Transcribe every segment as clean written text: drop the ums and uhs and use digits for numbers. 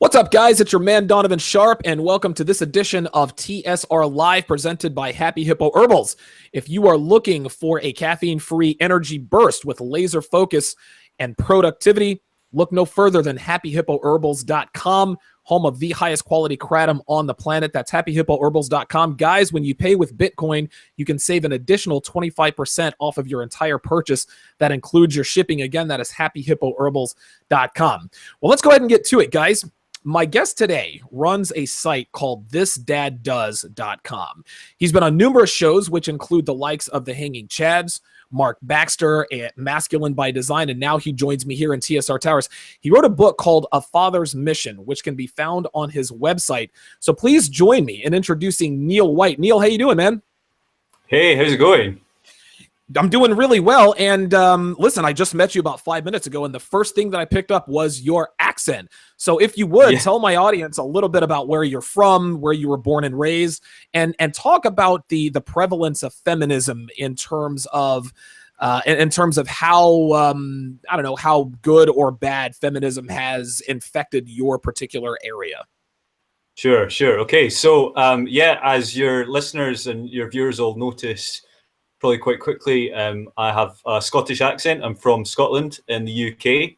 What's up, guys? It's your man, Donovan Sharp, and welcome to this edition of TSR Live presented by Happy Hippo Herbals. If you are looking for a caffeine-free energy burst with laser focus and productivity, look no further than happyhippoherbals.com, home of the highest quality kratom on the planet. That's happyhippoherbals.com. Guys, when you pay with Bitcoin, you can save an additional 25% off of your entire purchase. That includes your shipping. Again, that is happyhippoherbals.com. Well, let's go ahead and get to it, guys. My guest today runs a site called thisdaddoes.com. He's been on numerous shows, which include the likes of The Hanging Chads, Mark Baxter at Masculine by Design, and now he joins me here in TSR Towers. He wrote a book called A Father's Mission, which can be found on his website. So please join me in introducing Neil White. Neil, how you doing, man? Hey, how's it going? I'm doing really well. And listen, I just met you about 5 minutes ago, and the first thing that I picked up was your accent. So if you would, tell my audience a little bit about where you're from, where you were born and raised, and talk about the prevalence of feminism in terms of how, I don't know, how good or bad feminism has infected your particular area. Sure. Okay, so as your listeners and your viewers will notice probably quite quickly, I have a Scottish accent. I'm from Scotland in the UK.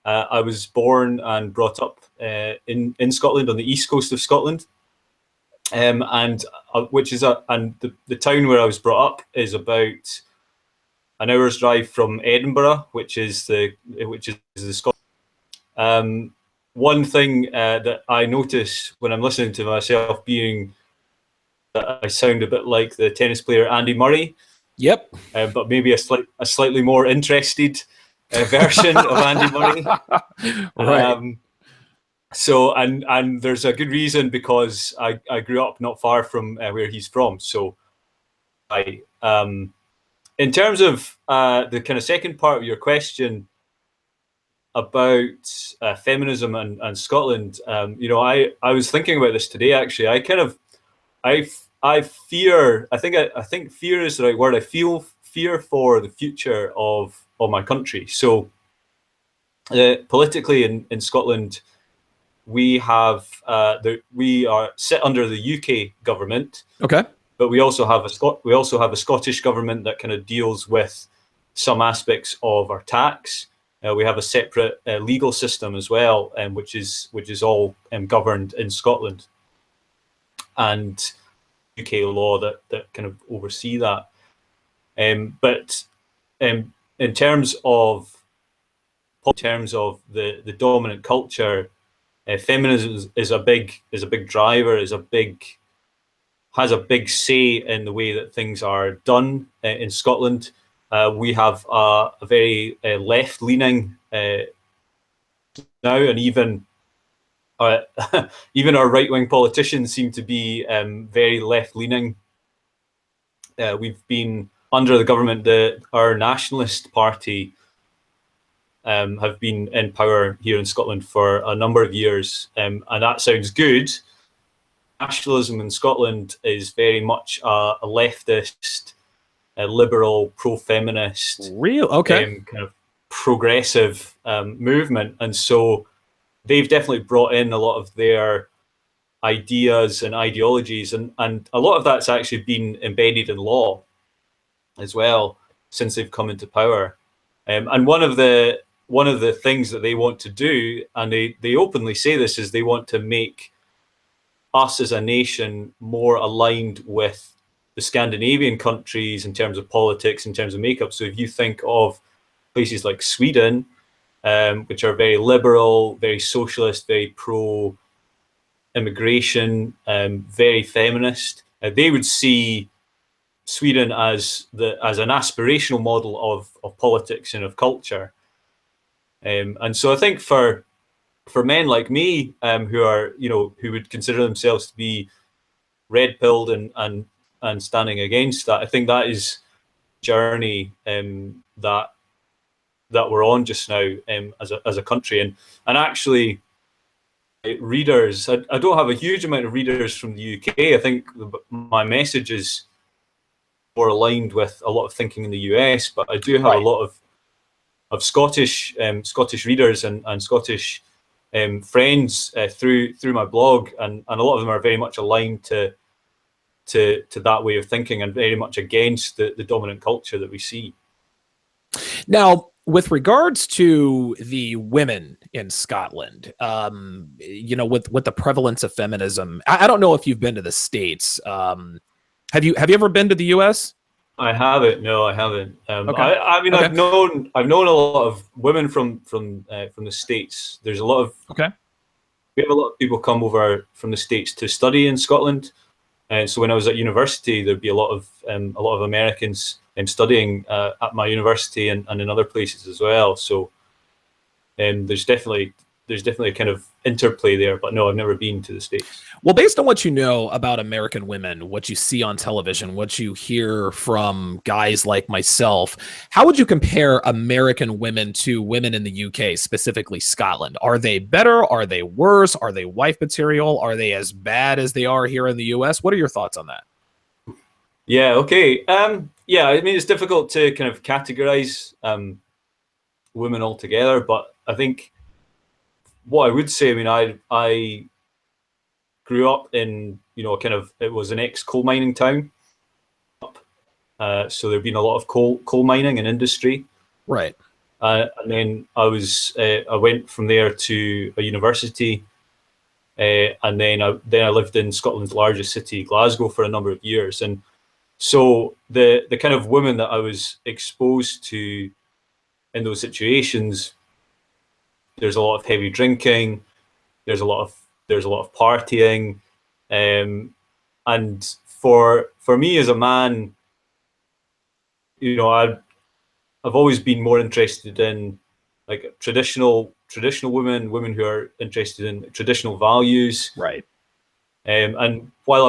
I was born and brought up in Scotland, on the east coast of Scotland, and the town where I was brought up is about an hour's drive from Edinburgh, which is the Scotland. One thing that I notice when I'm listening to myself being that I sound a bit like the tennis player Andy Murray. Yep. But maybe a slightly more interested version of Andy Murray. Right. So there's a good reason, because I grew up not far from where he's from. So in terms of the kind of second part of your question about feminism and Scotland, I was thinking about this today, actually. I think fear is the right word. I feel fear for the future of my country. So politically in Scotland, we are sit under the UK government. Okay. But we also have a Scottish government that kind of deals with some aspects of our tax. We have a separate legal system as well, which is all governed in Scotland, and UK law that kind of oversee that. But in terms of the dominant culture, feminism is a big driver, has a big say in the way that things are done in Scotland. We have a very left-leaning now, and even our right-wing politicians seem to be very left-leaning. We've been under the government. Our Nationalist Party have been in power here in Scotland for a number of years, and that sounds good. Nationalism in Scotland is very much a leftist, liberal, pro-feminist, kind of progressive movement, and so they've definitely brought in a lot of their ideas and ideologies, and a lot of that's actually been embedded in law as well since they've come into power. And one of the things that they want to do, and they openly say this, is they want to make us as a nation more aligned with the Scandinavian countries in terms of politics, in terms of makeup. So if you think of places like Sweden, which are very liberal, very socialist, very pro-immigration, very feminist, they would see Sweden as an aspirational model of politics and of culture. And so I think for men like me, who would consider themselves to be red-pilled and standing against that, I think that is a journey that we're on just now as a country. And actually, readers, I don't have a huge amount of readers from the UK. I think my message is more aligned with a lot of thinking in the US, but I do have a lot of Scottish readers and Scottish friends through my blog, and a lot of them are very much aligned to that way of thinking, and very much against the dominant culture that we see. Now, with regards to the women in Scotland, with the prevalence of feminism, I don't know if you've been to the States. Have you ever been to the U.S.? I haven't. No, I haven't. Okay. I mean, Okay. I've known a lot of women from the States. There's a lot of Okay. We have a lot of people come over from the States to study in Scotland, and so when I was at university, there'd be a lot of Americans studying at my university, and in other places as well. So there's definitely a kind of interplay there. But no, I've never been to the States. Well, based on what you know about American women, what you see on television, what you hear from guys like myself, how would you compare American women to women in the UK, specifically Scotland? Are they better? Are they worse? Are they wife material? Are they as bad as they are here in the US? What are your thoughts on that? Yeah. Okay. Yeah. I mean, it's difficult to kind of categorize women altogether, but I think what I would say, I mean, I grew up in, kind of, it was an ex-coal mining town. So there'd been a lot of coal mining and industry. Right. And then I went from there to a university, and then I lived in Scotland's largest city, Glasgow, for a number of years. And so the kind of women that I was exposed to in those situations, there's a lot of heavy drinking, there's a lot of partying, and for me as a man, I've always been more interested in like traditional women who are interested in traditional values. Right. And while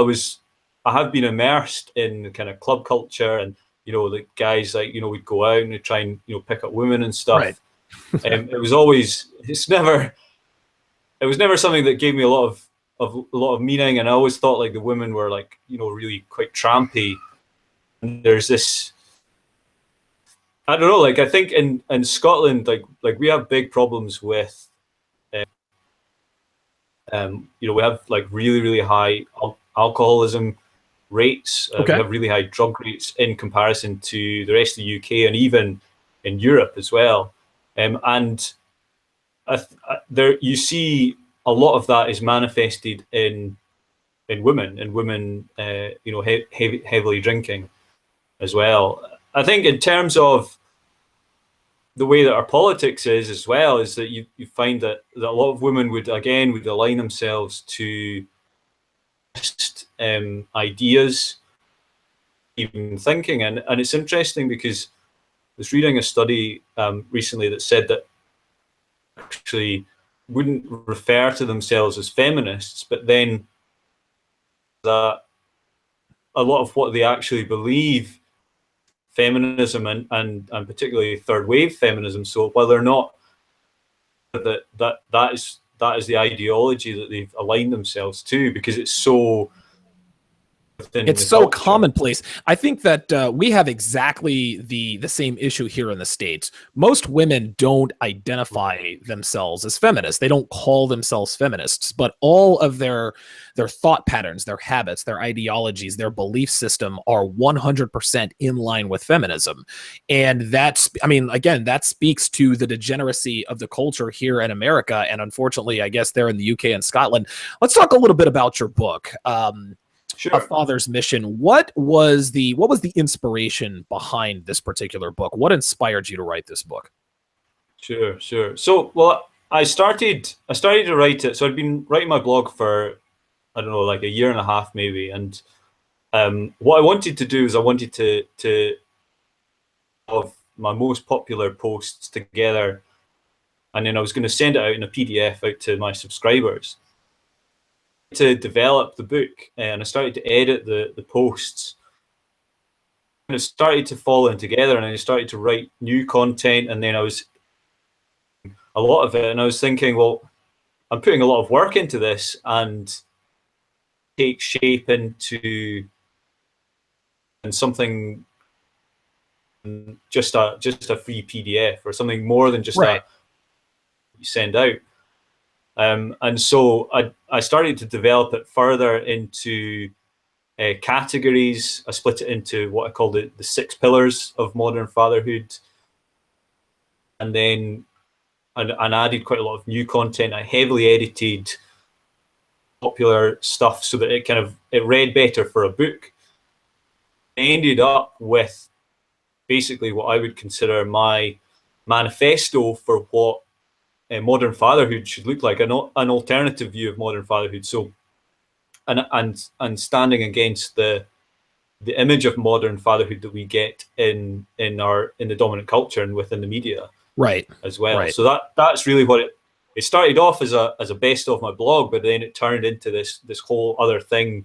I have been immersed in kind of club culture, and the guys, like, we'd go out and we'd try and pick up women and stuff. Right. It was never something that gave me a lot of meaning, and I always thought like the women were like really quite trampy. And there's this, I don't know, like I think in Scotland, like we have big problems with, we have like really high alcoholism rates. Okay. We have really high drug rates in comparison to the rest of the UK, and even in Europe as well. And there you see a lot of that is manifested in women, heavily drinking as well. I think in terms of the way that our politics is as well, is that you find that a lot of women would align themselves to ideas, even thinking, and it's interesting because I was reading a study recently that said that actually wouldn't refer to themselves as feminists, but then that a lot of what they actually believe, feminism and particularly third wave feminism. So while they're not, that is the ideology that they've aligned themselves to, because it's so It's so commonplace. I think that we have exactly the same issue here in the States. Most women don't identify themselves as feminists. They don't call themselves feminists, but all of their thought patterns, their habits, their ideologies, their belief system are 100% in line with feminism. And that's, I mean, again, that speaks to the degeneracy of the culture here in America. And unfortunately, I guess there in the UK and Scotland. Let's talk a little bit about your book. Sure. A Father's Mission. What was the inspiration behind this particular book? What inspired you to write this book? Sure. So, well, I started to write it. So I'd been writing my blog for, I don't know, like a year and a half maybe. And what I wanted to do is I wanted to have my most popular posts together, and then I was going to send it out in a PDF out to my subscribers to develop the book. And I started to edit the posts, and it started to fall in together, and I started to write new content, and then I was a lot of it, and I was thinking, well, I'm putting a lot of work into this, and take shape into and something, just a free PDF or something more than just right. you send out. And so I started to develop it further into categories. I split it into what I call the 6 pillars of modern fatherhood, and then and added quite a lot of new content. I heavily edited popular stuff so that it read better for a book. I ended up with basically what I would consider my manifesto for what modern fatherhood should look like, an alternative view of modern fatherhood. So, and standing against the image of modern fatherhood that we get in the dominant culture and within the media, right, as well. Right. So that's really what it started off as a best of my blog, but then it turned into this whole other thing,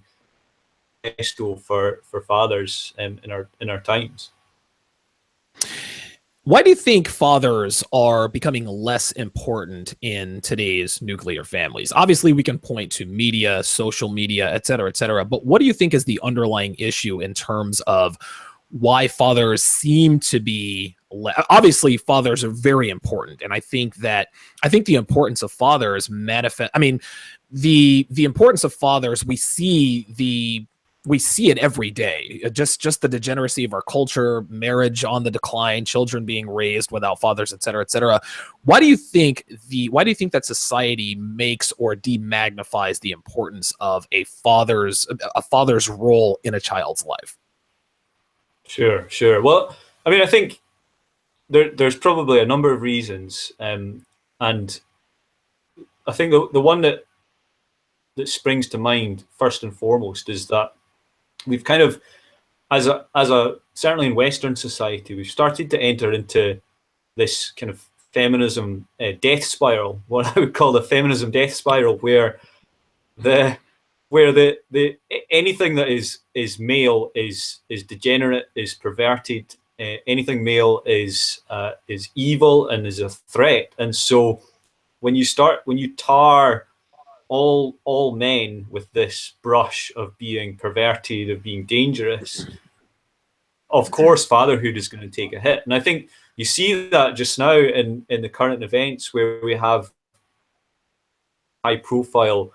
besto for fathers in our times. Why do you think fathers are becoming less important in today's nuclear families? Obviously, we can point to media, social media, et cetera, but what do you think is the underlying issue in terms of why fathers seem to be obviously fathers are very important, and I think the importance of fathers manifest. I mean, the importance of fathers, we see it every day. Just the degeneracy of our culture, marriage on the decline, children being raised without fathers, et cetera. Why do you think that society makes or demagnifies the importance of a father's role in a child's life? Sure. Well, I mean, I think there's probably a number of reasons, and I think the one that springs to mind first and foremost is that we've kind of, as a certainly in Western society, we've started to enter into this kind of feminism death spiral, what I would call the feminism death spiral, where the anything that is male is degenerate, is perverted. Anything male is evil and is a threat. And so when you tar all men with this brush of being perverted, of being dangerous, of course fatherhood is going to take a hit. And I think you see that just now in the current events, where we have high profile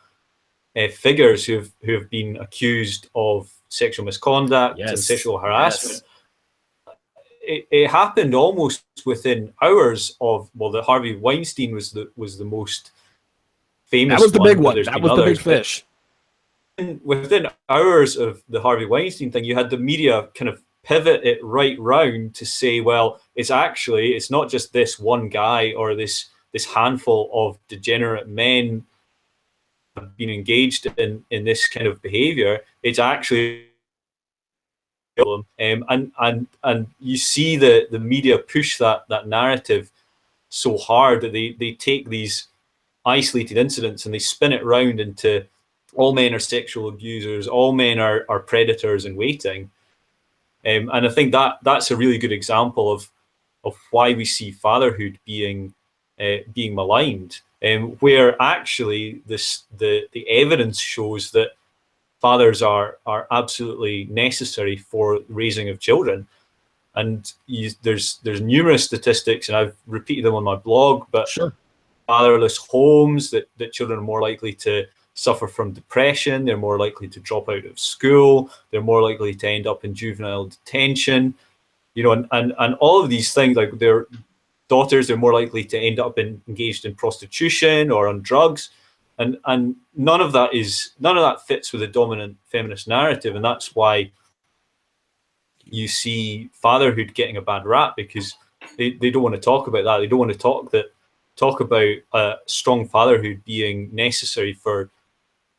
figures who have been accused of sexual misconduct and sexual harassment. It happened almost within hours of, well, the Harvey Weinstein was the most famous. That was the one, big one. That was others. The big fish. Within hours of the Harvey Weinstein thing, you had the media kind of pivot it right round to say, well, it's not just this one guy or this handful of degenerate men have been engaged in this kind of behavior. It's actually and you see the media push that narrative so hard that they take these isolated incidents and they spin it round into all men are sexual abusers, all men are predators in waiting. And I think that's a really good example of why we see fatherhood being maligned, where actually the evidence shows that fathers are absolutely necessary for raising of children. And there's numerous statistics, and I've repeated them on my blog, but sure. Fatherless homes, that children are more likely to suffer from depression, they're more likely to drop out of school, they're more likely to end up in juvenile detention, and all of these things, like their daughters are more likely to end up engaged in prostitution or on drugs, and none of that fits with the dominant feminist narrative. And that's why you see fatherhood getting a bad rap, because they don't want to talk about that. They don't want to talk about strong fatherhood being necessary for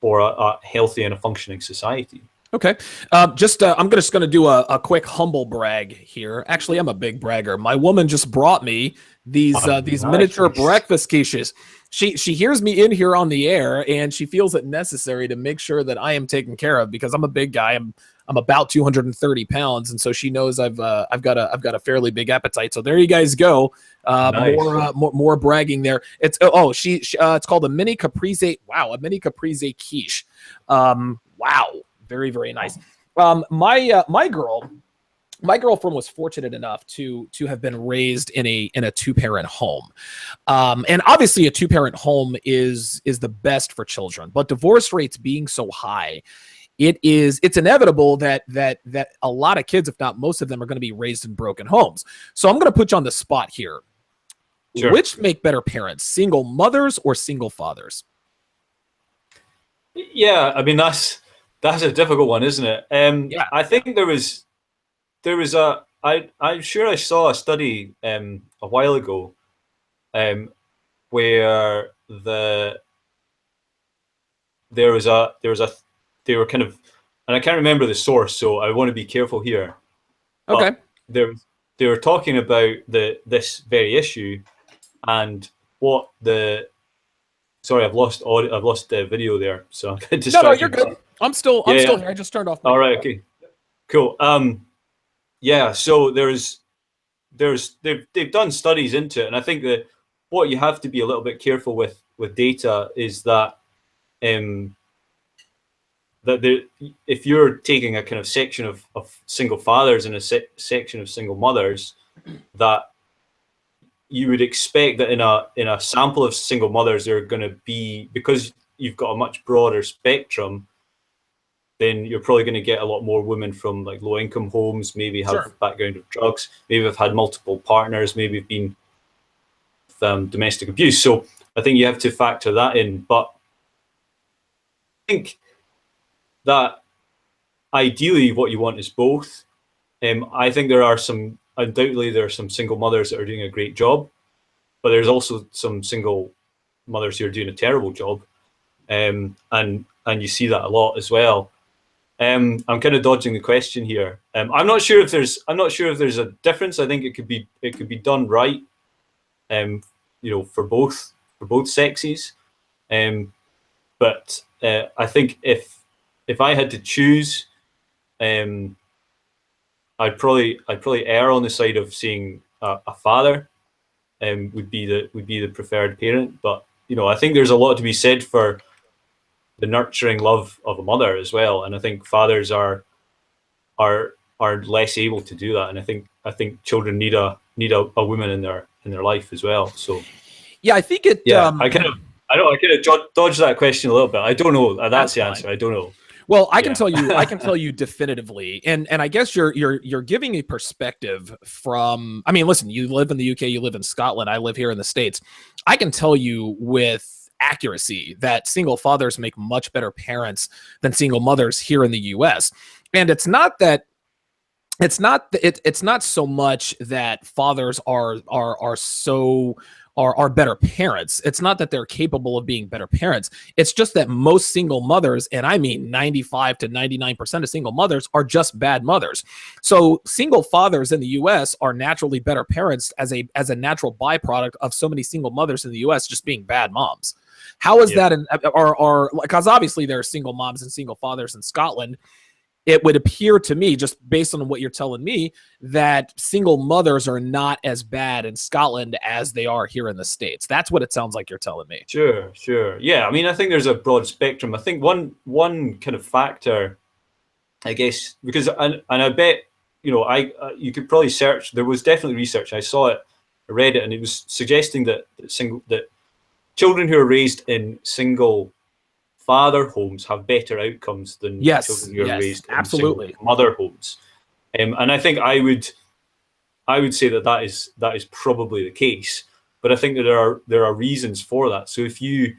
a healthy and a functioning society. Okay. I'm just going to do a quick humble brag here. Actually, I'm a big bragger. My woman just brought me these miniature breakfast quiches. She hears me in here on the air, and she feels it necessary to make sure that I am taken care of, because I'm a big guy. I'm about 230 pounds, and so she knows I've got a fairly big appetite. So there you guys go. Nice. More bragging there. It's it's called a mini caprese. Wow, a mini caprese quiche. Wow, very, very nice. My girl my girlfriend was fortunate enough to have been raised in a two-parent home, and obviously a two-parent home is the best for children. But divorce rates being so high, it's inevitable that a lot of kids, if not most of them, are going to be raised in broken homes. So I'm going to put you on the spot here. Sure. Which make better parents, single mothers or single fathers? Yeah, I mean that's a difficult one, isn't it? Yeah. I think there was I'm sure I saw a study a while ago where there was a they were kind of, and I can't remember the source, so I want to be careful here. Okay. But they were talking about this very issue and what the sorry, I've lost audio, I've lost the video there, so I'm a bit distracted. No, you're good. I'm still here. I just turned off my All right, okay. Cool. Yeah, so they've done studies into it, and I think that what you have to be a little bit careful with data is that if you're taking a kind of section of single fathers and a section of single mothers, that you would expect that in a sample of single mothers, they're going to be, because you've got a much broader spectrum, then you're probably going to get a lot more women from like low income homes, maybe have Sure. background of drugs, maybe have had multiple partners, maybe have been domestic abuse. So I think you have to factor that in. But I think that ideally what you want is both. I think undoubtedly there are some single mothers that are doing a great job, but there's also some single mothers who are doing a terrible job. And you see that a lot as well. I'm kind of dodging the question here. I'm not sure if there's a difference. I think it could be done right, for both sexes. But I think if I had to choose, I'd probably err on the side of seeing a father would be the preferred parent. But I think there's a lot to be said for the nurturing love of a mother as well, and I think fathers are less able to do that, and I think children need a woman in their life as well. So yeah, I think it. Yeah, I kind of dodged that question a little bit. I don't know. That's the fine. answer. I don't know. Well, I can tell you definitively, and I guess you're giving a perspective from. I mean, listen, you live in the UK, you live in Scotland, I live here in the States. I can tell you with accuracy that single fathers make much better parents than single mothers here in the US. And it's not so much that fathers are better parents. It's not that they're capable of being better parents. It's just that most single mothers, and I mean 95 to 99% of single mothers, are just bad mothers. So single fathers in the US are naturally better parents as a natural byproduct of so many single mothers in the US just being bad moms. How is that? Because obviously there are single moms and single fathers in Scotland. It would appear to me, just based on what you're telling me, that single mothers are not as bad in Scotland as they are here in the States. That's what it sounds like you're telling me. Sure. Yeah, I mean, I think there's a broad spectrum. I think one kind of factor, I guess, because and I bet you could probably search. There was definitely research. I saw it, I read it, and it was suggesting that children who are raised in single father homes have better outcomes than children who are raised in single mother homes. And I think I would say that is probably the case. But I think that there are reasons for that. So if you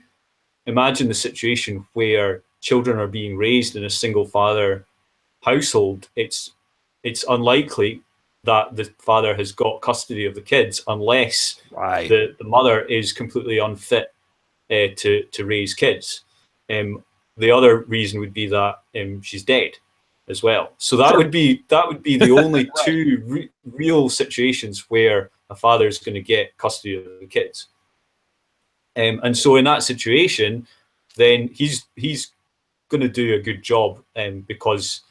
imagine the situation where children are being raised in a single father household, it's unlikely that the father has got custody of the kids unless the mother is completely unfit to raise kids. The other reason would be that she's dead as well. So that would be the only two real situations where a father is going to get custody of the kids. And so in that situation, then he's going to do a good job because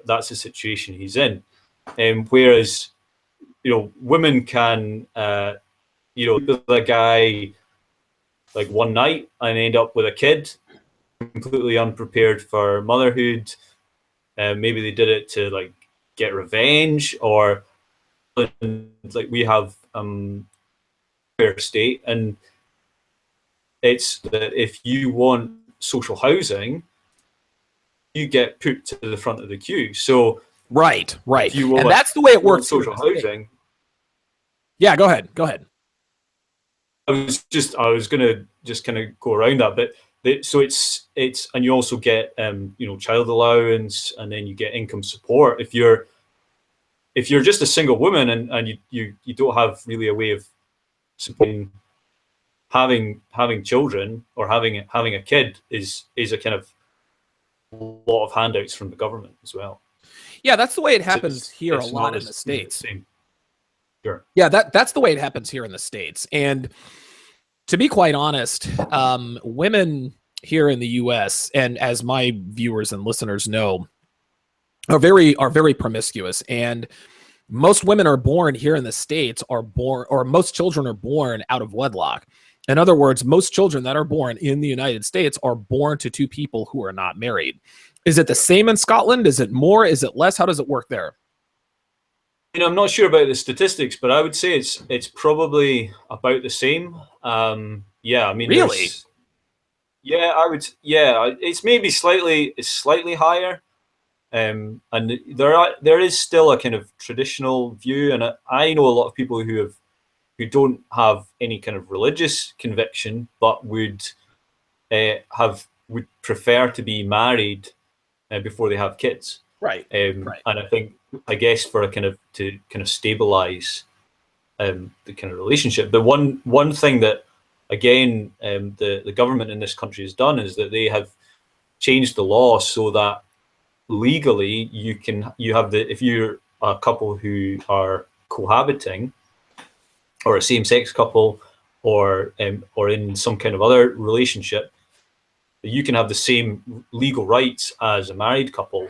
that's the situation he's in. Whereas women can with a guy like one night and end up with a kid completely unprepared for motherhood. Maybe they did it to like get revenge, or like we have fair state, and it's that if you want social housing, you get put to the front of the queue. So right, if you want, and that's the way it works here in social the States. housing. Yeah, go ahead. Go ahead. I was gonna just kind of go around that, but so it's and you also get child allowance, and then you get income support if you're just a single woman, and you don't have really a way of supporting having children, or having a kid is a kind of lot of handouts from the government as well. Yeah, that's the way it So happens here a lot in the the States. same. Sure. Yeah, that's the way it happens here in the States. And to be quite honest, women here in the U.S., and as my viewers and listeners know, are very promiscuous. And most women are born here in the States are born, or most children are born out of wedlock. In other words, most children that are born in the United States are born to two people who are not married. Is it the same in Scotland? Is it more? Is it less? How does it work there? I'm not sure about the statistics, but I would say it's probably about the same. Yeah, I mean, Really? yeah, I would, yeah, it's maybe slightly higher. And there is still a kind of traditional view, and I know a lot of people who don't have any kind of religious conviction, but would prefer to be married before they have kids. Right. And I guess for a kind of stabilize the kind of relationship. But one thing that, again, the government in this country has done is that they have changed the law so that legally if you're a couple who are cohabiting, or a same-sex couple, or in some kind of other relationship, you can have the same legal rights as a married couple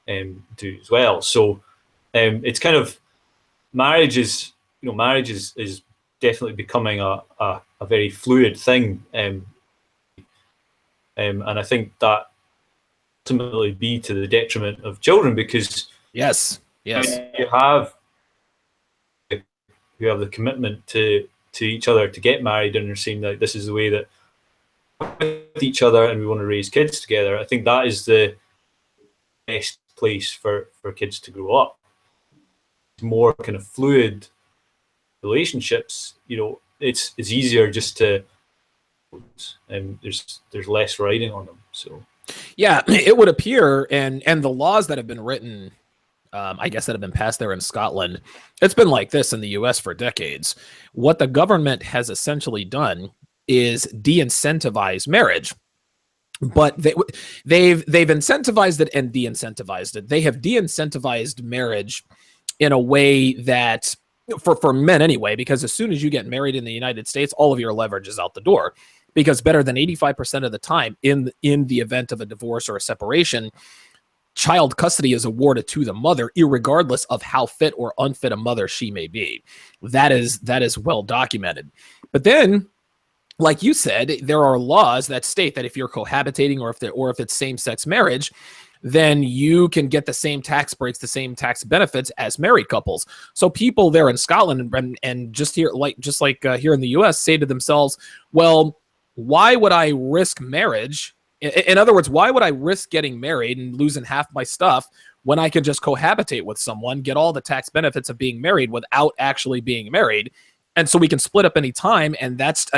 do as well. So it's kind of marriage is definitely becoming a very fluid thing, and I think that ultimately be to the detriment of children, because Yes. you have the commitment to each other to get married, and they're saying that this is the way that with each other, and we want to raise kids together. I think that is the best place for kids to grow up. More kind of fluid relationships, it's easier just to, and there's less writing on them. So yeah, it would appear, and the laws that have been written, I guess, that have been passed there in Scotland, it's been like this in the U.S. for decades. What the government has essentially done is de-incentivize marriage. But they've incentivized it and de-incentivized it. They have de-incentivized marriage in a way that, for men anyway, because as soon as you get married in the United States, all of your leverage is out the door. Because better than 85% of the time, in the event of a divorce or a separation, child custody is awarded to the mother, irregardless of how fit or unfit a mother she may be. That is well documented. But then, like you said, there are laws that state that if you're cohabitating, or if it's same-sex marriage, then you can get the same tax breaks, the same tax benefits as married couples. So people there in Scotland and just here, here in the U.S., say to themselves, well, why would I risk marriage? In other words, why would I risk getting married and losing half my stuff when I can just cohabitate with someone, get all the tax benefits of being married without actually being married? And so we can split up any time. And that's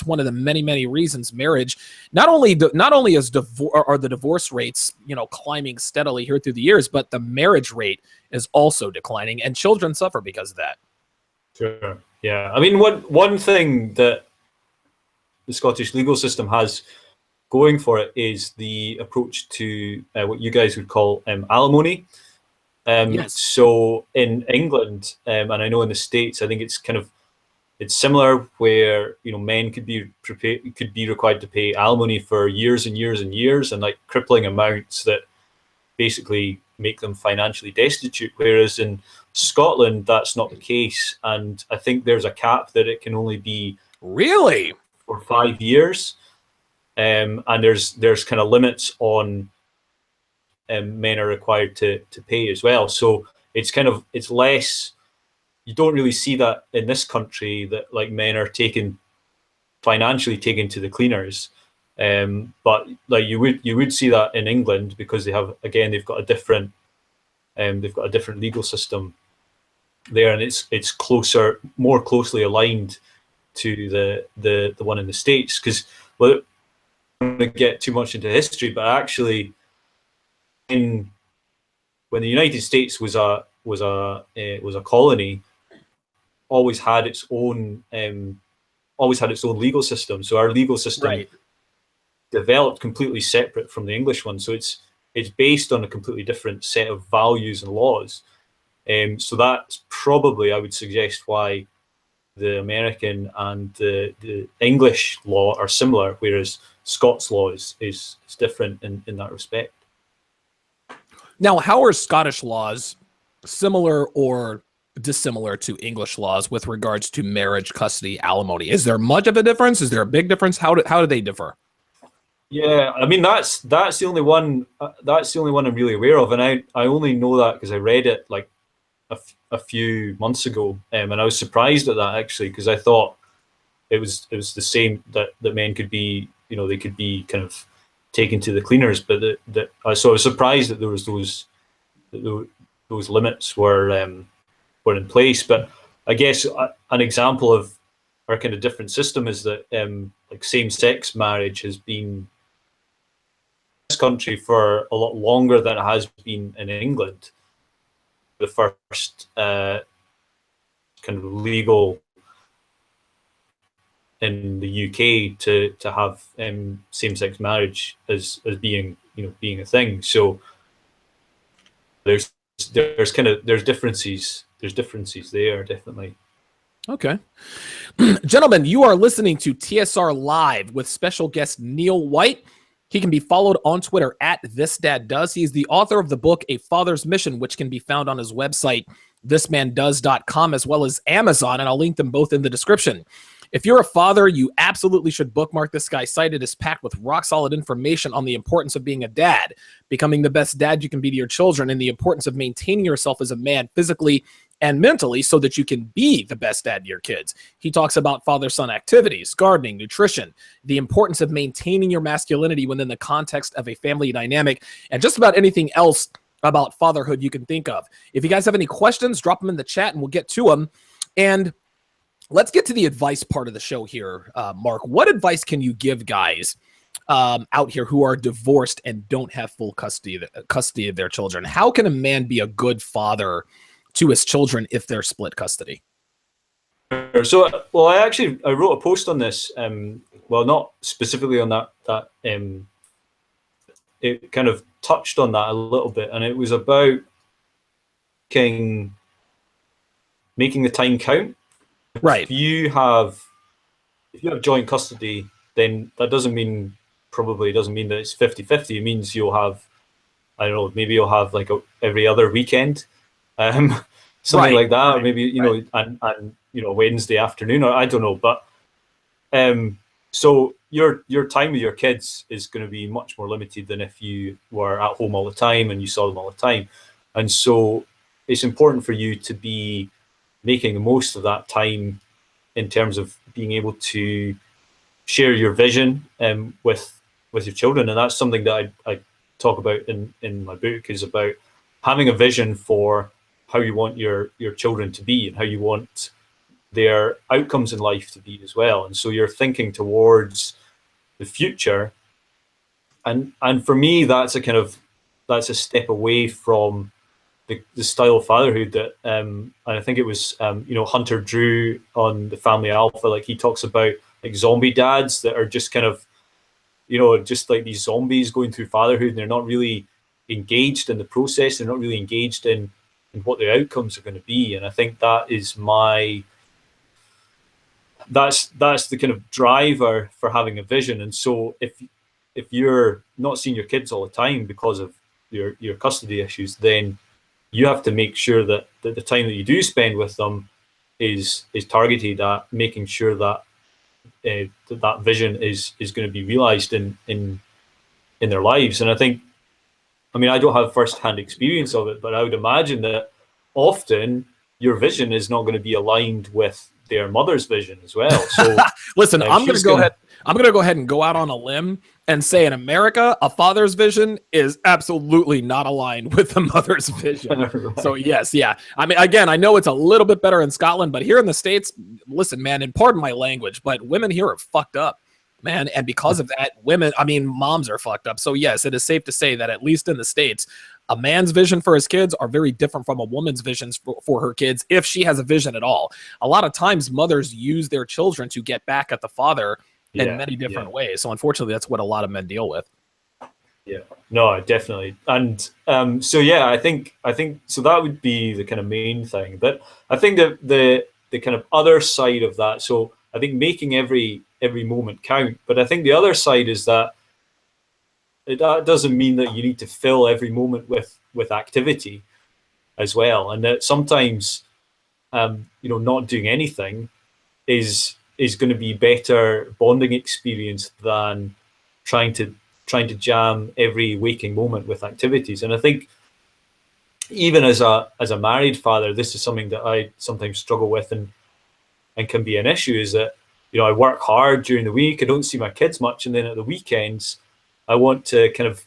one of the many, many reasons marriage, not only is the divorce rates, climbing steadily here through the years, but the marriage rate is also declining, and children suffer because of that. Sure. Yeah. I mean, one thing that the Scottish legal system has going for it is the approach to what you guys would call alimony. Yes. So in England, and I know in the States, I think it's similar, where men could be required to pay alimony for years and years and years, and like crippling amounts that basically make them financially destitute. Whereas in Scotland, that's not the case, and I think there's a cap that it can only be really for 5 years, and there's kind of limits on men are required to pay as well. So it's less. You don't really see that in this country, that like men are financially taken to the cleaners. But like you would see that in England, because they've got a different legal system there, and it's more closely aligned to the one in the States. Because, well, I don't want to get too much into history, but actually, when the United States was a colony, always had its own legal system. So our legal system developed completely separate from the English one. So it's based on a completely different set of values and laws. So that's probably, I would suggest, why the American and the English law are similar, whereas Scots law is different in that respect. Now, how are Scottish laws similar or dissimilar to English laws with regards to marriage, custody, alimony? Is there much of a difference? Is there a big difference? How do they differ? Yeah, I mean that's the only one I'm really aware of, and I only know that because I read it like a few months ago, and I was surprised at that, actually, because I thought it was the same, that men could be, they could be kind of taken to the cleaners, but so I was surprised that there was those limits were in place. But I guess an example of our kind of different system is that like same-sex marriage has been in this country for a lot longer than it has been in England. The first kind of legal in the UK to have same-sex marriage as being a thing. So there's differences there, definitely. Okay. Gentlemen, you are listening to TSR Live with special guest Neil White. He can be followed on Twitter at ThisDadDoes. He is the author of the book A Father's Mission, which can be found on his website, thismandoes.com, as well as Amazon, and I'll link them both in the description. If you're a father, you absolutely should bookmark this guy's site. It is packed with rock-solid information on the importance of being a dad, becoming the best dad you can be to your children, and the importance of maintaining yourself as a man physically and mentally so that you can be the best dad to your kids. He talks about father-son activities, gardening, nutrition, the importance of maintaining your masculinity within the context of a family dynamic, and just about anything else about fatherhood you can think of. If you guys have any questions, drop them in the chat and we'll get to them. And let's get to the advice part of the show here. Mark, what advice can you give guys out here who are divorced and don't have full custody of their children? How can a man be a good father to his children if they're split custody? So, well, I wrote a post on this. Well, not specifically on that. It kind of touched on that a little bit, and it was about making the time count. Right. If you have joint custody, then that probably doesn't mean that it's 50-50. It means you'll have, I don't know, maybe you'll have like every other weekend, something like that, or maybe and Wednesday afternoon, or I don't know. But so your time with your kids is going to be much more limited than if you were at home all the time and you saw them all the time. And so it's important for you to be making the most of that time in terms of being able to share your vision with your children. And that's something that I talk about in my book, is about having a vision for how you want your children to be and how you want their outcomes in life to be as well. And so you're thinking towards the future. And for me, that's a step away from the style of fatherhood that, and I think it was, Hunter Drew on the Family Alpha, like he talks about like zombie dads that are just kind of, just like these zombies going through fatherhood, and they're not really engaged in the process. They're not really engaged in what the outcomes are going to be. And I think that is that's the kind of driver for having a vision. And so if you're not seeing your kids all the time because of your custody issues, then you have to make sure that the time that you do spend with them is targeted at making sure that that vision is going to be realized in their lives. And I think I mean, I don't have first-hand experience of it, but I would imagine that often your vision is not going to be aligned with their mother's vision as well. So Listen, I'm going to she's go going ahead. I'm going to go ahead and go out on a limb and say in America, a father's vision is absolutely not aligned with the mother's vision. right. So yes, yeah. I mean, again, I know it's a little bit better in Scotland, but here in the States, listen, man, and pardon my language, but women here are fucked up, man. And because of that, women, I mean, moms are fucked up. So yes, it is safe to say that at least in the States, a man's vision for his kids are very different from a woman's visions for her kids, if she has a vision at all. A lot of times mothers use their children to get back at the father in many different ways. So unfortunately, that's what a lot of men deal with. Yeah, no, definitely. And so yeah, I think so that would be the kind of main thing. But I think that the kind of other side of that, so I think making every moment count, but I think the other side is that that doesn't mean that you need to fill every moment with activity as well, and that sometimes not doing anything is going to be better bonding experience than trying to jam every waking moment with activities. And I think even as a married father, this is something that I sometimes struggle with, and can be an issue, is that I work hard during the week, I don't see my kids much, and then at the weekends I want to kind of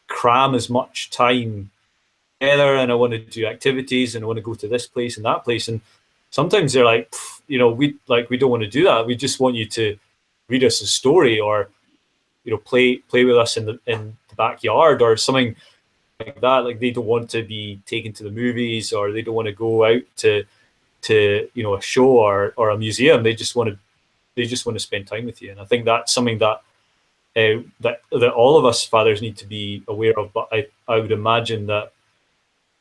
cram as much time together, and I want to do activities, and I want to go to this place and that place. And sometimes they're like, we don't want to do that. We just want you to read us a story, or play with us in the backyard or something like that. Like, they don't want to be taken to the movies, or they don't want to go out to a show or a museum. They just want to spend time with you. And I think that's something that that all of us fathers need to be aware of. But I would imagine that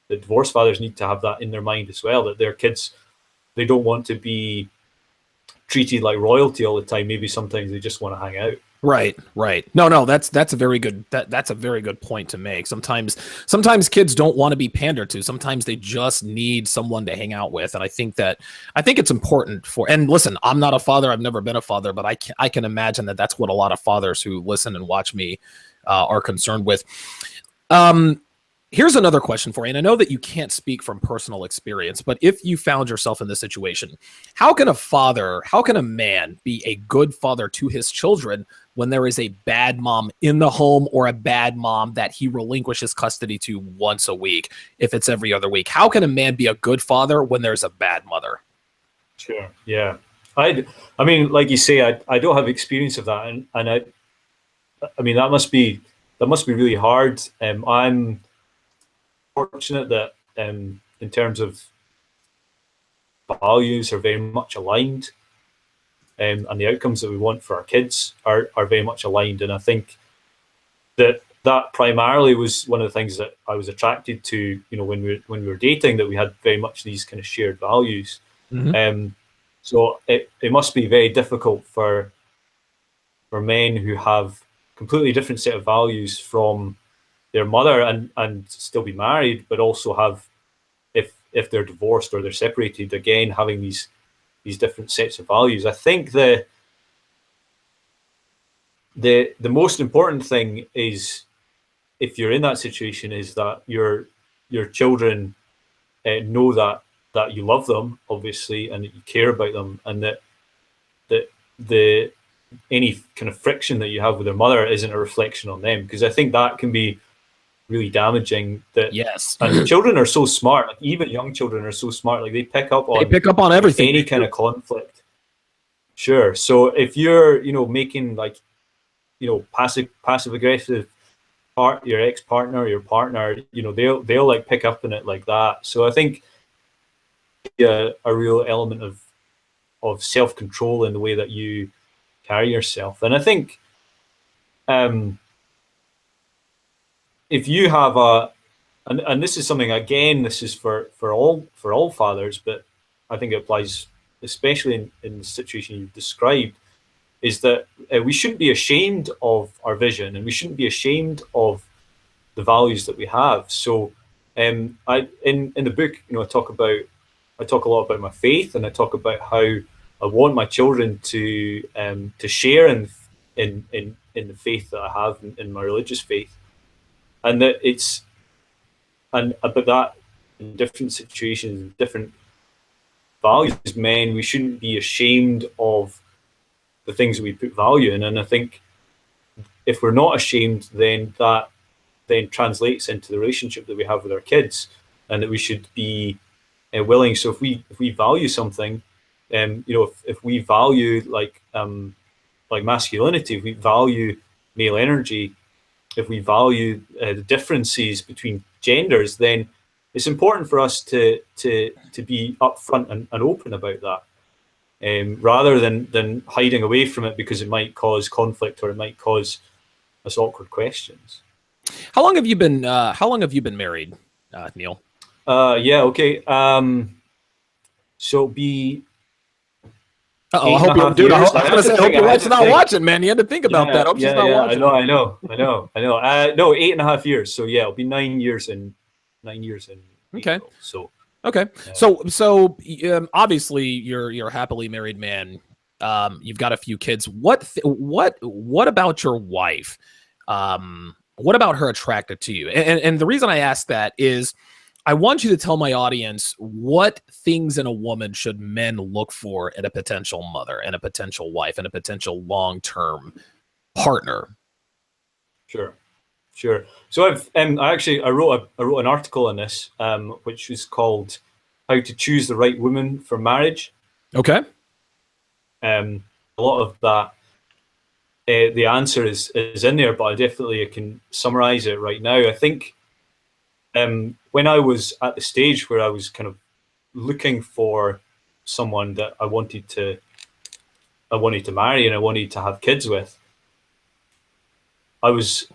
the divorced fathers need to have that in their mind as well, that their kids, they don't want to be treated like royalty all the time. Maybe sometimes they just want to hang out. Right. No, that's a very good that's a very good point to make. Sometimes kids don't want to be pandered to. Sometimes they just need someone to hang out with. And I think it's important for. And listen, I'm not a father. I've never been a father, but I can imagine that that's what a lot of fathers who listen and watch me are concerned with. Here's another question for you. And I know that you can't speak from personal experience, but if you found yourself in this situation, how can a man be a good father to his children when there is a bad mom in the home, or a bad mom that he relinquishes custody to once a week, if it's every other week? How can a man be a good father when there's a bad mother? Sure. Yeah. I mean, like you say, I don't have experience of that. And I mean, that must be really hard. I'm fortunate that in terms of values are very much aligned, and the outcomes that we want for our kids are very much aligned. And I think that primarily was one of the things that I was attracted to, when we were dating, that we had very much these kind of shared values. Mm-hmm. So it must be very difficult for men who have completely different set of values from their mother, and still be married, but also have, if they're divorced or they're separated, again having these different sets of values. I think the most important thing is, if you're in that situation, is that your children know that you love them, obviously, and that you care about them, and that the any kind of friction that you have with their mother isn't a reflection on them, because I think that can be really damaging. That Yes. And children are so smart, like even young children are so smart, like they pick up on everything, any kind of conflict. Sure. So if you're making like passive aggressive your ex-partner, your partner, they'll like pick up on it like that. So I think a real element of self-control in the way that you carry yourself. And I think if you have and this is something, again, this is for all fathers, but I think it applies especially in the situation you've described, is that we shouldn't be ashamed of our vision, and we shouldn't be ashamed of the values that we have. So I in the book, I talk a lot about my faith, and I talk about how I want my children to share in the faith that I have, in my religious faith, and that but that in different situations, different values, men, we shouldn't be ashamed of the things that we put value in. And I think if we're not ashamed, then that then translates into the relationship that we have with our kids, and that we should be willing. So if we value something, if we value like masculinity, if we value male energy, if we value the differences between genders, then it's important for us to be upfront and open about that, rather than hiding away from it because it might cause conflict or it might cause us awkward questions. How long have you been married, Neil? Yeah. Okay. So be. I hope you're, dude. I was gonna say, I hope your wife's not watching, man. You had to think about that. I hope she's not watching. I know. No, 8.5 years. So yeah, it'll be 9 years in Okay. April, so okay. So obviously you're a happily married man. You've got a few kids. What about your wife? What about her attracted to you? And the reason I ask that is I want you to tell my audience what things in a woman should men look for in a potential mother and a potential wife and a potential long-term partner. Sure. So I wrote an article on this, which was called "How to Choose the Right Woman for Marriage." Okay. A lot of that, the answer is in there, but I can summarize it right now. I think when I was at the stage where I was kind of looking for someone that I wanted to marry and I wanted to have kids with, I was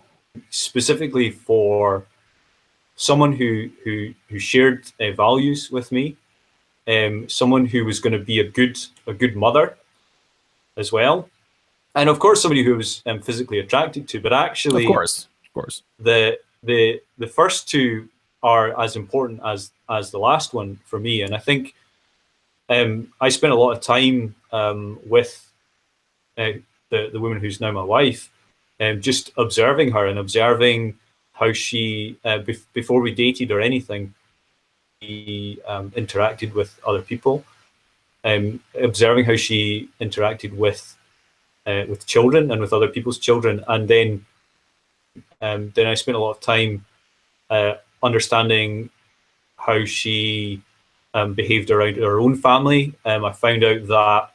specifically for someone who shared values with me, someone who was going to be a good mother as well, and of course somebody who was physically attracted to. But actually, of course, the first two are as important as the last one for me. And I think I spent a lot of time with the woman who's now my wife, just observing her and observing how she, before we dated or anything, she interacted with other people, observing how she interacted with children and with other people's children. And then I spent a lot of time understanding how she behaved around her own family. I found out that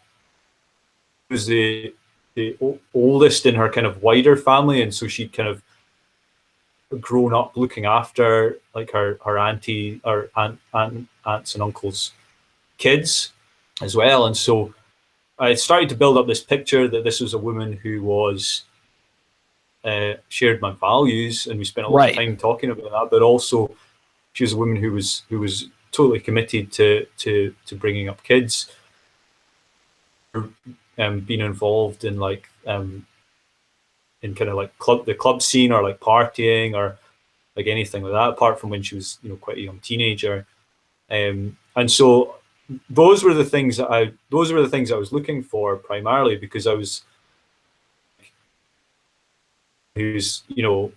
she was the oldest in her kind of wider family, and so she'd kind of grown up looking after like her aunts and uncles' kids as well. And so I started to build up this picture that this was a woman who was shared my values, and we spent a lot of time talking about that. But also, she was a woman who was totally committed to bringing up kids, being involved in like in kind of like the club scene or like partying or like anything like that, apart from when she was quite a young teenager. And so those were the things that I was looking for primarily, because I was who's we're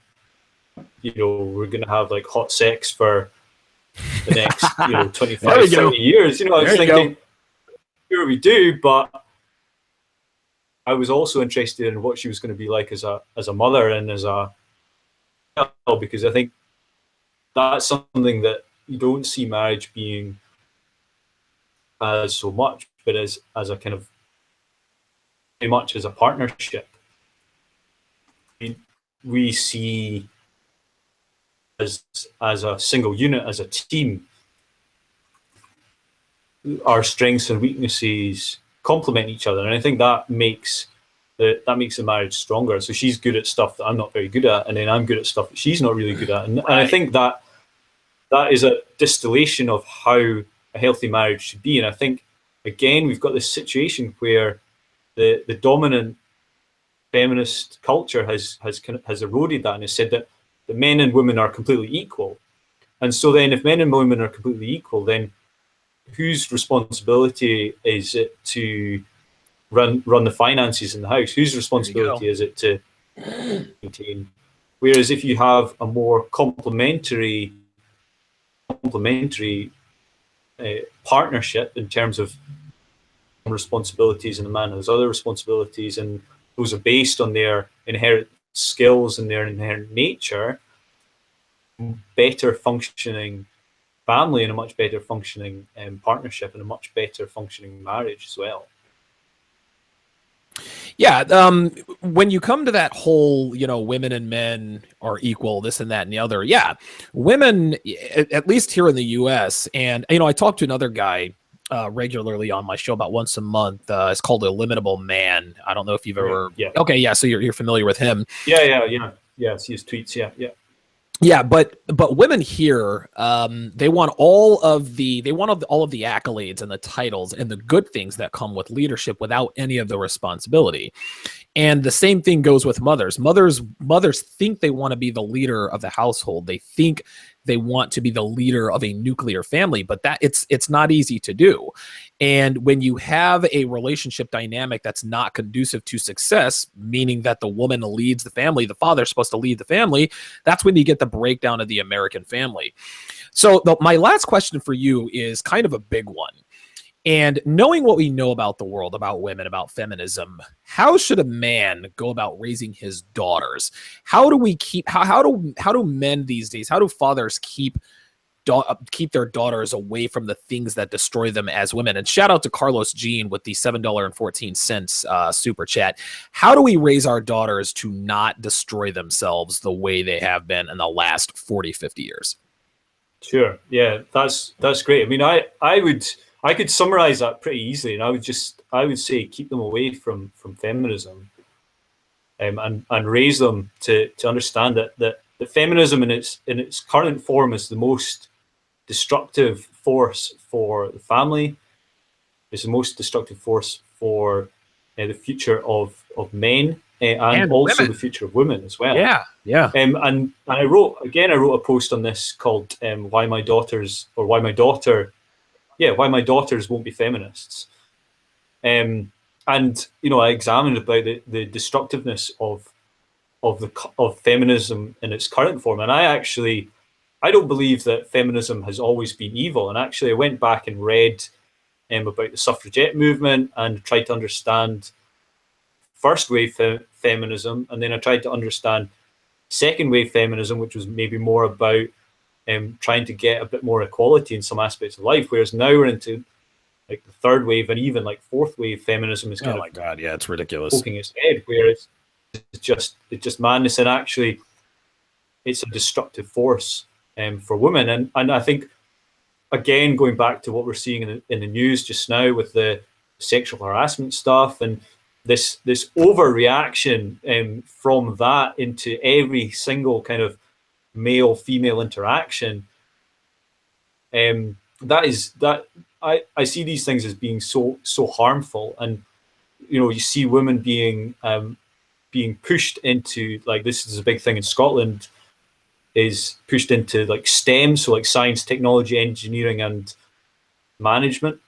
gonna have like hot sex for the next 25 30 years. I was thinking, sure we do, but I was also interested in what she was going to be like as a mother and as a child, because I think that's something that you don't see marriage being as so much, but as a kind of very much as a partnership. We see as a single unit, as a team, our strengths and weaknesses complement each other, and I think that makes the marriage stronger. So she's good at stuff that I'm not very good at, and then I'm good at stuff that she's not really good at, and I think that is a distillation of how a healthy marriage should be. And I think again we've got this situation where the dominant feminist culture has eroded that and has said that the men and women are completely equal. And so then if men and women are completely equal, then whose responsibility is it to run the finances in the house? Whose responsibility is it to maintain? Whereas if you have a more complementary complementary partnership in terms of responsibilities, and the man has other responsibilities, and those are based on their inherent skills and their inherent nature. Better functioning family and a much better functioning partnership and a much better functioning marriage as well. Yeah, when you come to that whole, women and men are equal, this and that and the other, yeah, women, at least here in the U.S., and, I talk to another guy regularly on my show about once a month. It's called Illimitable Man. I don't know if you've ever... Yeah. Okay, yeah, so you're familiar with him. Yeah, see his tweets, yeah. Yeah, but women here, they want all of the accolades and the titles and the good things that come with leadership without any of the responsibility. And the same thing goes with mothers. Mothers think they want to be the leader of the household. They think they want to be the leader of a nuclear family, but that it's not easy to do. And when you have a relationship dynamic that's not conducive to success, meaning that the woman leads the family, the father's supposed to lead the family, that's when you get the breakdown of the American family. So my last question for you is kind of a big one. And knowing what we know about the world, about women, about feminism, how should a man go about raising his daughters? How do we keep, how do men these days, how do fathers keep their daughters away from the things that destroy them as women? And shout out to Carlos Jean with the $7.14 super chat. How do we raise our daughters to not destroy themselves the way they have been in the last 40, 50 years? Sure. Yeah, that's great. I mean, I could summarize that pretty easily, and I would say keep them away from feminism, and raise them to understand that feminism in its current form is the most destructive force for the family. It's the most destructive force for the future of men, and also women. The future of women as well. Yeah. And I wrote a post on this called why my daughters won't be feminists. And I examined about the destructiveness of feminism in its current form. And I don't believe that feminism has always been evil. And actually, I went back and read about the suffragette movement and tried to understand first wave feminism, and then I tried to understand second wave feminism, which was maybe more about trying to get a bit more equality in some aspects of life. Whereas now we're into like the third wave and even like fourth wave feminism is kind of yeah, it's ridiculous, poking its head, where it's just madness, and actually it's a destructive force for women. And I think, again, going back to what we're seeing in the news just now with the sexual harassment stuff and this overreaction from that into every single kind of male-female interaction, I see these things as being so harmful. And you see women being pushed into, like, this is a big thing in Scotland, is pushed into like STEM, so like science, technology, engineering, and management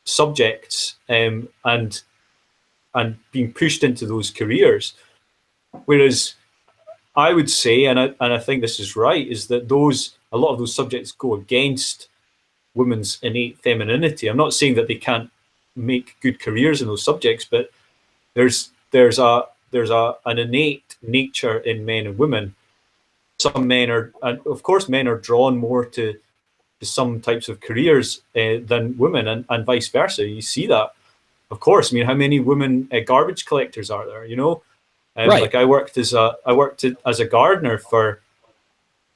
subjects, and being pushed into those careers. Whereas I would say, and I think this is right, is that a lot of those subjects go against women's innate femininity. I'm not saying that they can't make good careers in those subjects, but there's an innate nature in men and women. Some men are, and of course, men are drawn more to some types of careers than women, and vice versa. You see that, of course. I mean, how many women garbage collectors are there? Right. Like I worked as a gardener for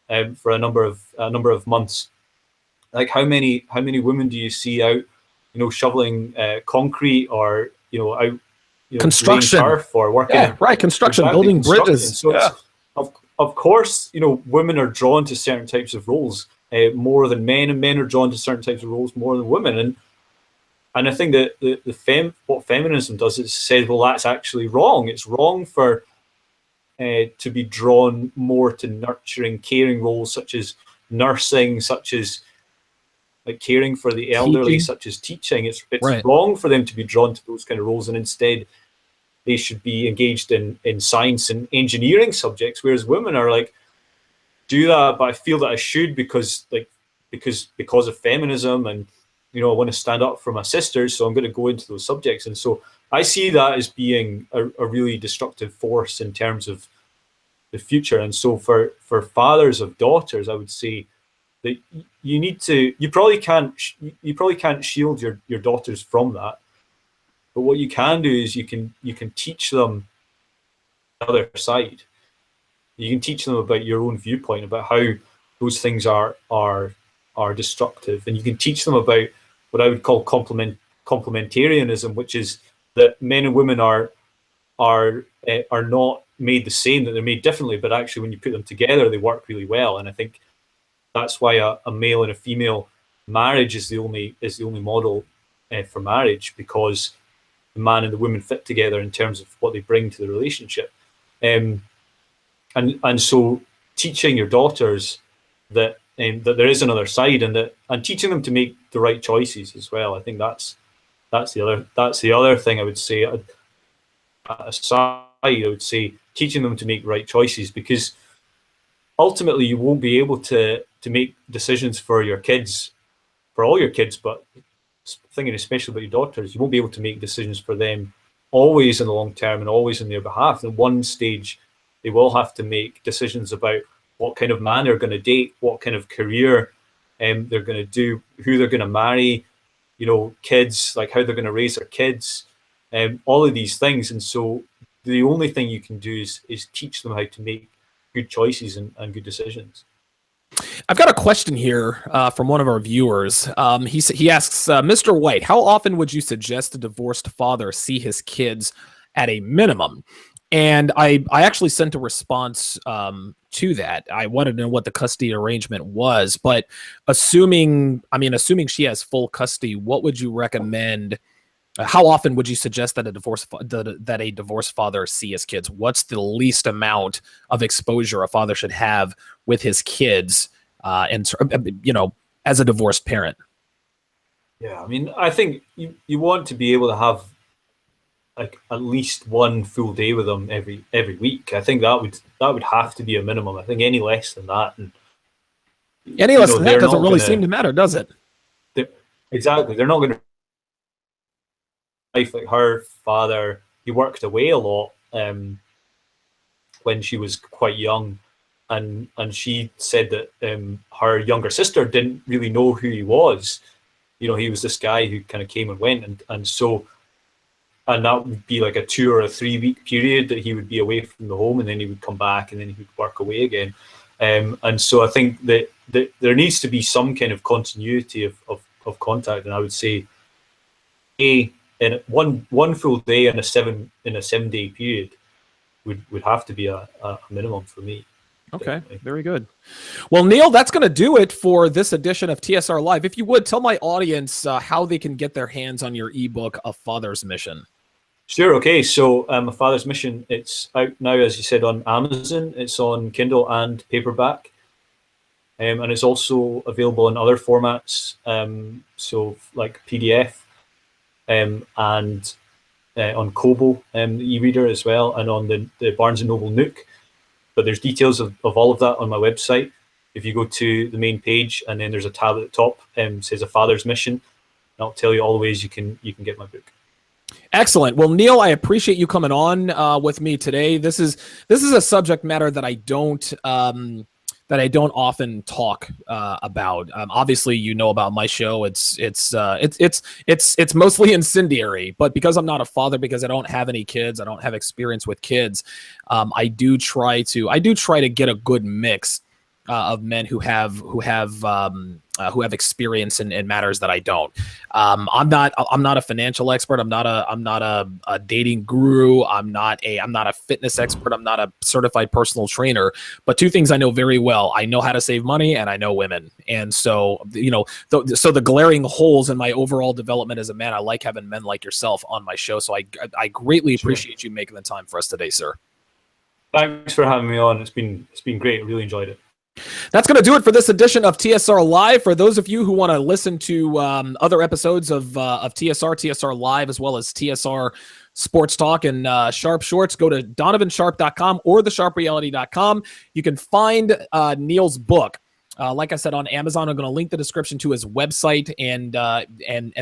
a number of months. Like how many women do you see out, shoveling concrete, or out, construction, turf, or working? Yeah, right. Construction, building bridges. So of course, women are drawn to certain types of roles more than men, and men are drawn to certain types of roles more than women. And I think that what feminism does is says, well, that's actually wrong. It's wrong for to be drawn more to nurturing, caring roles such as nursing, such as like caring for the elderly, such as teaching. It's right. Wrong for them to be drawn to those kind of roles, and instead they should be engaged in science and engineering subjects. Whereas women are like, do that, but I feel that I should, because like because of feminism, and I want to stand up for my sisters, so I'm going to go into those subjects. And so I see that as being a really destructive force in terms of the future. And so for fathers of daughters, I would say that you probably can't shield your daughters from that, but what you can do is you can teach them the other side. You can teach them about your own viewpoint, about how those things are destructive, and you can teach them about what I would call complementarianism, which is that men and women are not made the same, that they're made differently, but actually when you put them together, they work really well. And I think that's why a male and a female marriage is the only model for marriage, because the man and the woman fit together in terms of what they bring to the relationship. And so teaching your daughters that there is another side, and teaching them to make the right choices as well. I think that's the other thing I would say. Aside, I would say teaching them to make right choices, because ultimately you won't be able to make decisions for your kids, for all your kids, but thinking especially about your daughters, you won't be able to make decisions for them always in the long term and always in their behalf. At one stage, they will have to make decisions about what kind of man they're going to date, what kind of career they're going to do, who they're going to marry, kids, like how they're going to raise their kids, all of these things. And so the only thing you can do is teach them how to make good choices and good decisions. I've got a question here from one of our viewers. He asks, Mr. White, how often would you suggest a divorced father see his kids at a minimum? And I actually sent a response to that. I wanted to know what the custody arrangement was, but assuming she has full custody, what would you recommend? How often would you suggest that a divorced father see his kids? What's the least amount of exposure a father should have with his kids, as a divorced parent? Yeah, I think you want to be able to have like at least one full day with them every week. I think that would have to be a minimum. I think any less than that, any less than that doesn't really seem to matter, does it? Exactly, they're not going to. Like her father, he worked away a lot when she was quite young, and she said that her younger sister didn't really know who he was. He was this guy who kind of came and went, and that would be like a 2 or a 3 week period that he would be away from the home, and then he would come back, and then he would work away again. And so I think that there needs to be some kind of continuity of contact, and I would say in one full day in a 7-day period would have to be a minimum for me. Okay, definitely. Very good. Well, Neil, that's going to do it for this edition of TSR Live. If you would, tell my audience how they can get their hands on your ebook, A Father's Mission. Sure. Okay. So A Father's Mission, it's out now, as you said, on Amazon. It's on Kindle and paperback. And it's also available in other formats, so like PDF, and on Kobo, the e-reader as well, and on the Barnes & Noble Nook. But there's details of all of that on my website. If you go to the main page, and then there's a tab at the top, says A Father's Mission, and I'll tell you all the ways you can get my book. Excellent. Well, Neil, I appreciate you coming on with me today. This is a subject matter that I don't often talk about. Obviously, about my show. It's mostly incendiary, but because I'm not a father, because I don't have any kids, I don't have experience with kids. I do try to get a good mix of men who have experience in matters that I don't. I'm not a financial expert. I'm not a dating guru. I'm not a fitness expert. I'm not a certified personal trainer. But two things I know very well: I know how to save money, and I know women. And so the glaring holes in my overall development as a man, I like having men like yourself on my show. So I greatly appreciate you making the time for us today, sir. Thanks for having me on. It's been great. I really enjoyed it. That's going to do it for this edition of TSR Live. For those of you who want to listen to other episodes of TSR Live, as well as TSR Sports Talk and Sharp Shorts, go to donovansharp.com or thesharpreality.com. You can find Neil's book, Like I said, on Amazon, I'm going to link the description to his website and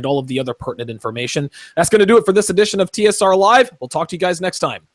all of the other pertinent information. That's going to do it for this edition of TSR Live. We'll talk to you guys next time.